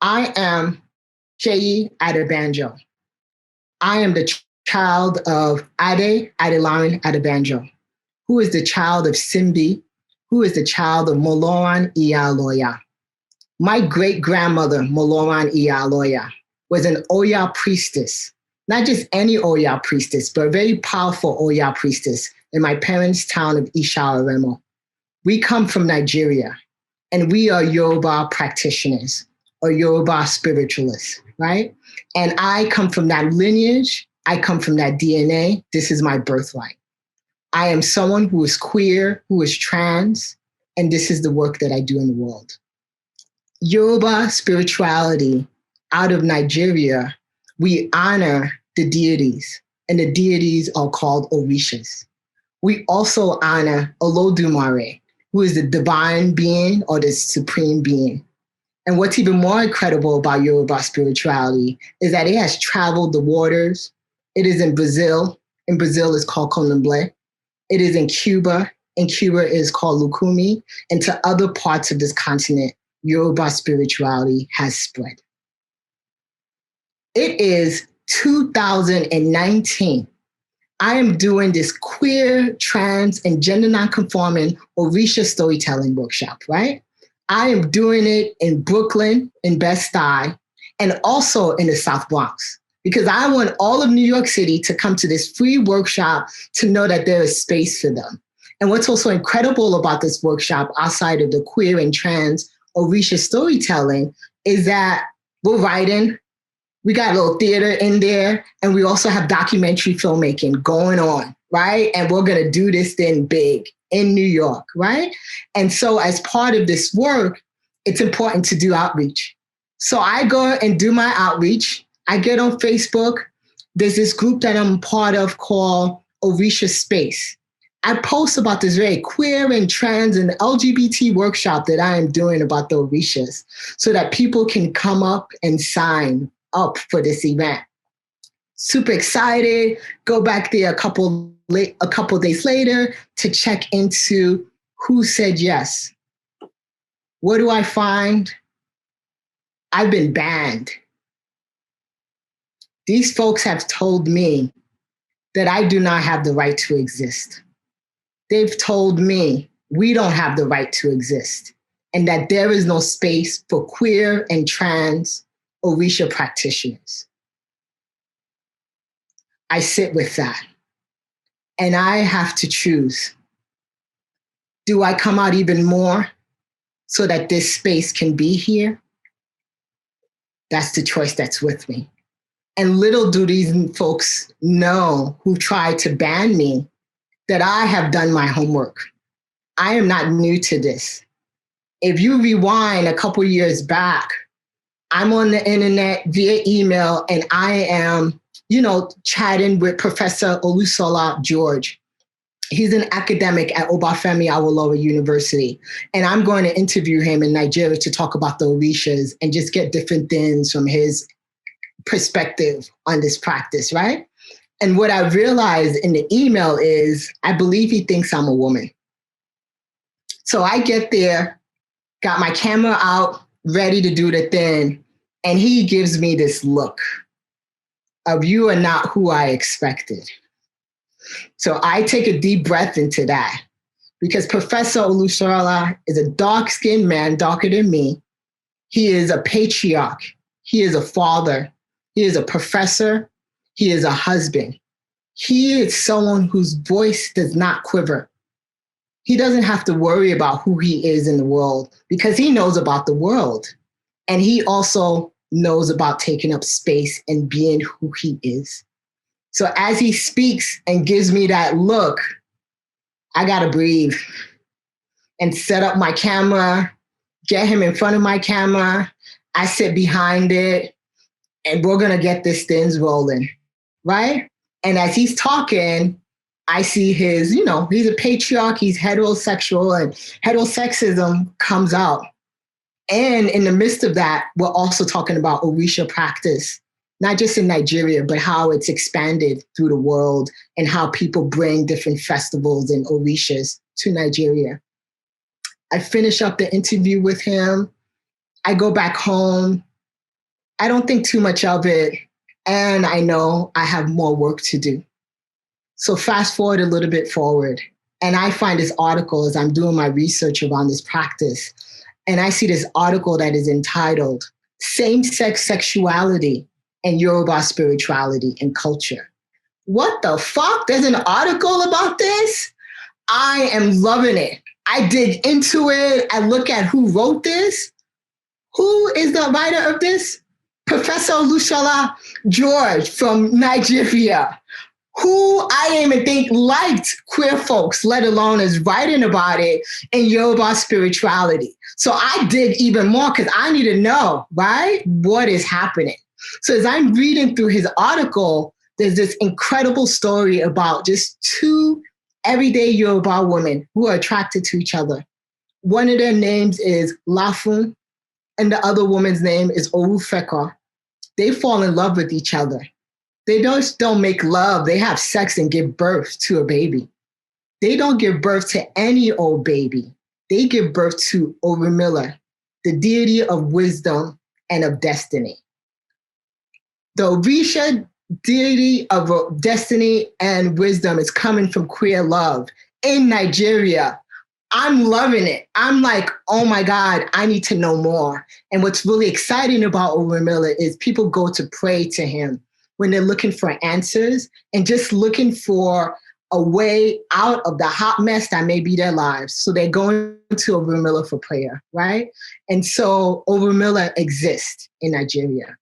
I am Seyi Adebanjo. I am the child of Adebanjo, who is the child of Simbi, who is the child of Moloran Iyaloya. My great-grandmother, Moloran Iyaloya, was an Oya priestess, not just any Oya priestess, but a very powerful Oya priestess in my parents' town of Isha. We come from Nigeria, and we are Yoruba practitioners or Yoruba spiritualists, right? And I come from that lineage. I come from that DNA. This is my birthright. I am someone who is queer, who is trans, and this is the work that I do in the world. Yoruba spirituality out of Nigeria, we honor the deities, and the deities are called Orishas. We also honor Olodumare, who is the divine being or the supreme being. And what's even more incredible about Yoruba spirituality is that it has traveled the waters. It is in Brazil. In Brazil, it's called Candomblé. It is in Cuba. In Cuba, it is called Lukumi. And to other parts of this continent, Yoruba spirituality has spread. It is 2019. I am doing this queer, trans, and gender-non-conforming Orisha storytelling workshop, right? I am doing it in Brooklyn, in Bed-Stuy, and also in the South Bronx, because I want all of New York City to come to this free workshop to know that there is space for them. And what's also incredible about this workshop, outside of the queer and trans Orisha storytelling, is that we're writing, we got a little theater in there, and we also have documentary filmmaking going on, right? And we're gonna do this thing big in New York, right? And so as part of this work, it's important to do outreach. So I go and do my outreach. I get on Facebook. There's this group that I'm part of called Orisha Space. I post about this very queer and trans and LGBT workshop that I am doing about the Orishas so that people can come up and sign up for this event. Super excited, go back there a couple days later to check into who said yes. What do I find? I've been banned. These folks have told me that I do not have the right to exist. They've told me we don't have the right to exist and that there is no space for queer and trans Orisha practitioners. I sit with that and I have to choose. Do I come out even more so that this space can be here? That's the choice that's with me. And little do these folks know who tried to ban me that I have done my homework. I am not new to this. If you rewind a couple years back, I'm on the internet via email and I am, chatting with Professor Olusola George. He's an academic at Obafemi Awolowo University. And I'm going to interview him in Nigeria to talk about the Orishas and just get different things from his perspective on this practice, right? And what I realized in the email is, I believe he thinks I'm a woman. So I get there, got my camera out, ready to do the thing, and he gives me this look of you are not who I expected. So I take a deep breath into that because Professor Olusola is a dark-skinned man, darker than me. He is a patriarch. He is a father. He is a professor. He is a husband. He is someone whose voice does not quiver. He doesn't have to worry about who he is in the world because he knows about the world. And he also knows about taking up space and being who he is. So as he speaks and gives me that look, I gotta breathe and set up my camera, get him in front of my camera. I sit behind it and we're gonna get this thing rolling, right? And as he's talking, I see his, he's a patriarch, he's heterosexual, and heterosexism comes out. And in the midst of that, we're also talking about Orisha practice, not just in Nigeria, but how it's expanded through the world and how people bring different festivals and Orishas to Nigeria. I finish up the interview with him. I go back home. I don't think too much of it. And I know I have more work to do. So fast forward a little bit forward. And I find this article as I'm doing my research around this practice. And I see this article that is entitled Same-Sex Sexuality and Yoruba Spirituality and Culture. What the fuck? There's an article about this? I am loving it. I dig into it. I look at who wrote this. Who is the writer of this? Professor Olushola George from Nigeria, who I didn't even think liked queer folks, let alone is writing about it in Yoruba spirituality. So I dig even more because I need to know, right, what is happening. So as I'm reading through his article, there's this incredible story about just two everyday Yoruba women who are attracted to each other. One of their names is Lafun, and the other woman's name is Orufeka. They fall in love with each other. They don't make love. They have sex and give birth to a baby. They don't give birth to any old baby. They give birth to Orunmila, the deity of wisdom and of destiny. The Orisha deity of destiny and wisdom is coming from queer love in Nigeria. I'm loving it. I'm like, oh my God, I need to know more. And what's really exciting about Orunmila is people go to pray to him when they're looking for answers and just looking for a way out of the hot mess that may be their lives. So they're going to Orunmila for prayer, right? And so Orunmila exists in Nigeria.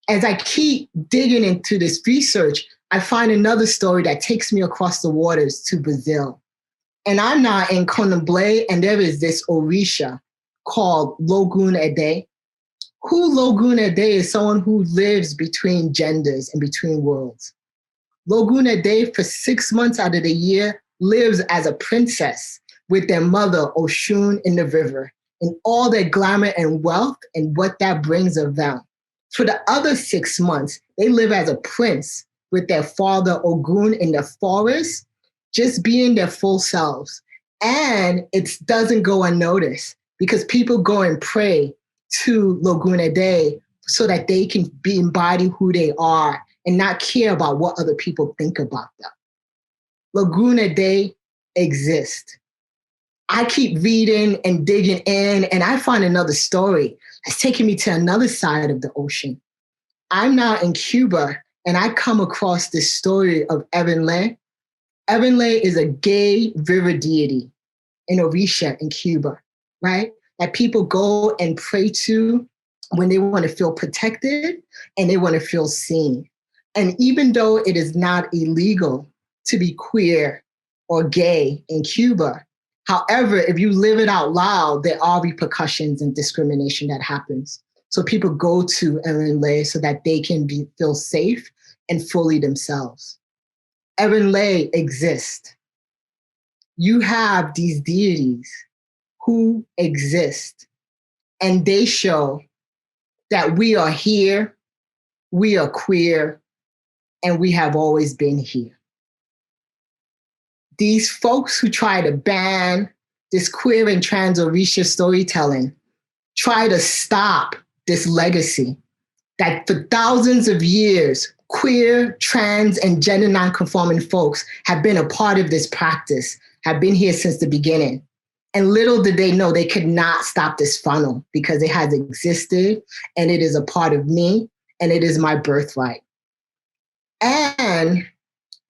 As I keep digging into this research, I find another story that takes me across the waters to Brazil. And I'm now in Condomblé, and there is this Orisha called Logun Ede. Who Logun Ede is someone who lives between genders and between worlds. Logun Ede, for 6 months out of the year, lives as a princess with their mother, Oshun, in the river, and all their glamour and wealth and what that brings of them. For the other 6 months, they live as a prince with their father, Ogun, in the forest, just being their full selves. And it doesn't go unnoticed because people go and pray to Logun Ede so that they can embody who they are and not care about what other people think about them. Logun Ede exists. I keep reading and digging in, and I find another story that's taking me to another side of the ocean. I'm now in Cuba, and I come across this story of Evanle. Evanle is a gay river deity in Orisha in Cuba, right? That people go and pray to when they want to feel protected and they want to feel seen. And even though it is not illegal to be queer or gay in Cuba, however, if you live it out loud, there are repercussions and discrimination that happens. So people go to Evanle so that they can feel safe and fully themselves. Evanle exists. You have these deities who exist, and they show that we are here, we are queer, and we have always been here. These folks who try to ban this queer and trans Orisha storytelling try to stop this legacy that for thousands of years, queer, trans, and gender-non-conforming folks have been a part of this practice, have been here since the beginning. And little did they know they could not stop this funnel because it has existed and it is a part of me and it is my birthright. And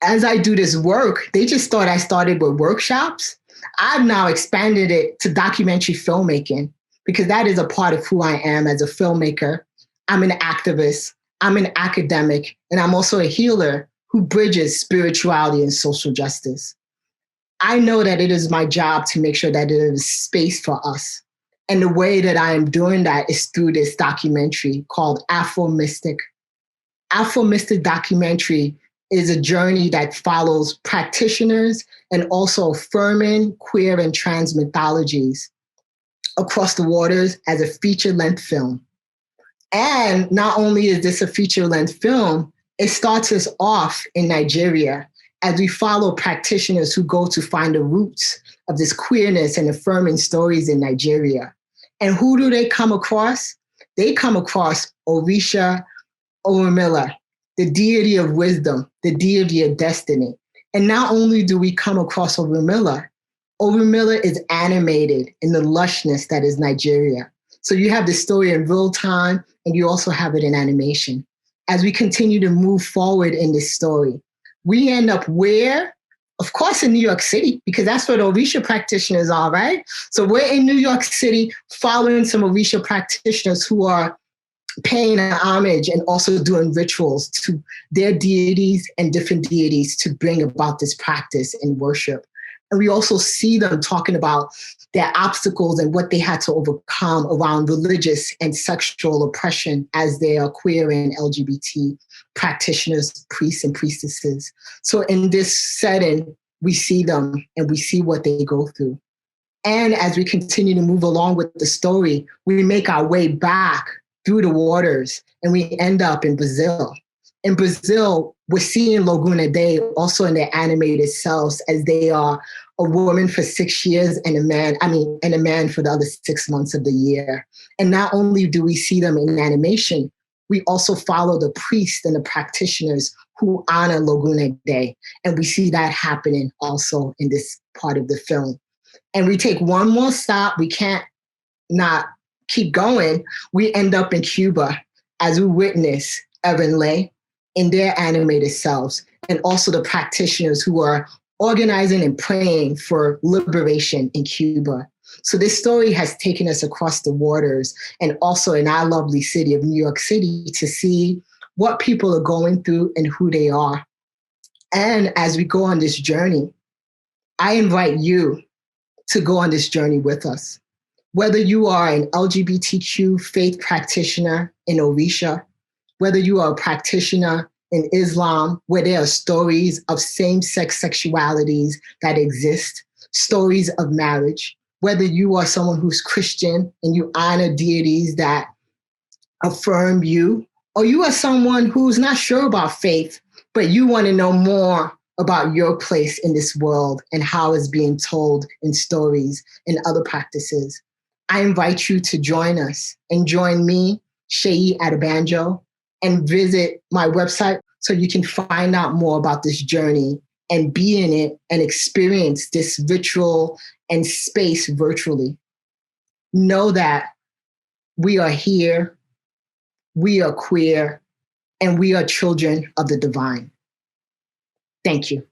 as I do this work, they just thought I started with workshops. I've now expanded it to documentary filmmaking because that is a part of who I am as a filmmaker. I'm an activist, I'm an academic, and I'm also a healer who bridges spirituality and social justice. I know that it is my job to make sure that there is space for us. And the way that I am doing that is through this documentary called Afro Mystic. Afro Mystic documentary is a journey that follows practitioners and also affirming queer and trans mythologies across the waters as a feature-length film. And not only is this a feature-length film, it starts us off in Nigeria as we follow practitioners who go to find the roots of this queerness and affirming stories in Nigeria. And who do they come across? they come across Orisha, Oromila, the deity of wisdom, the deity of destiny. And not only do we come across Oromila is animated in the lushness that is Nigeria. So you have the story in real time, and you also have it in animation. As we continue to move forward in this story, we end up where? Of course, in New York City, because that's where the Orisha practitioners are, right? So we're in New York City following some Orisha practitioners who are paying homage and also doing rituals to their deities and different deities to bring about this practice and worship. And we also see them talking about their obstacles and what they had to overcome around religious and sexual oppression as they are queer and LGBT practitioners, priests and priestesses. So in this setting, we see them and we see what they go through. And as we continue to move along with the story, we make our way back through the waters and we end up in Brazil. In Brazil, we're seeing Laguna Day also in their animated selves as they are a woman for 6 years and a man for the other 6 months of the year. And not only do we see them in animation, we also follow the priests and the practitioners who honor Laguna Day. And we see that happening also in this part of the film. And we take one more stop. We can't not keep going. We end up in Cuba as we witness Evan Lay in their animated selves, and also the practitioners who are organizing and praying for liberation in Cuba. So this story has taken us across the waters and also in our lovely city of New York City to see what people are going through and who they are. And as we go on this journey, I invite you to go on this journey with us. Whether you are an LGBTQ faith practitioner in Orisha, whether you are a practitioner in Islam, where there are stories of same-sex sexualities that exist, stories of marriage, whether you are someone who's Christian and you honor deities that affirm you, or you are someone who's not sure about faith, but you want to know more about your place in this world and how it's being told in stories and other practices. I invite you to join us and join me, Seyi Adebanjo, and visit my website so you can find out more about this journey and be in it and experience this ritual and space virtually. Know that we are here, we are queer, and we are children of the divine. Thank you.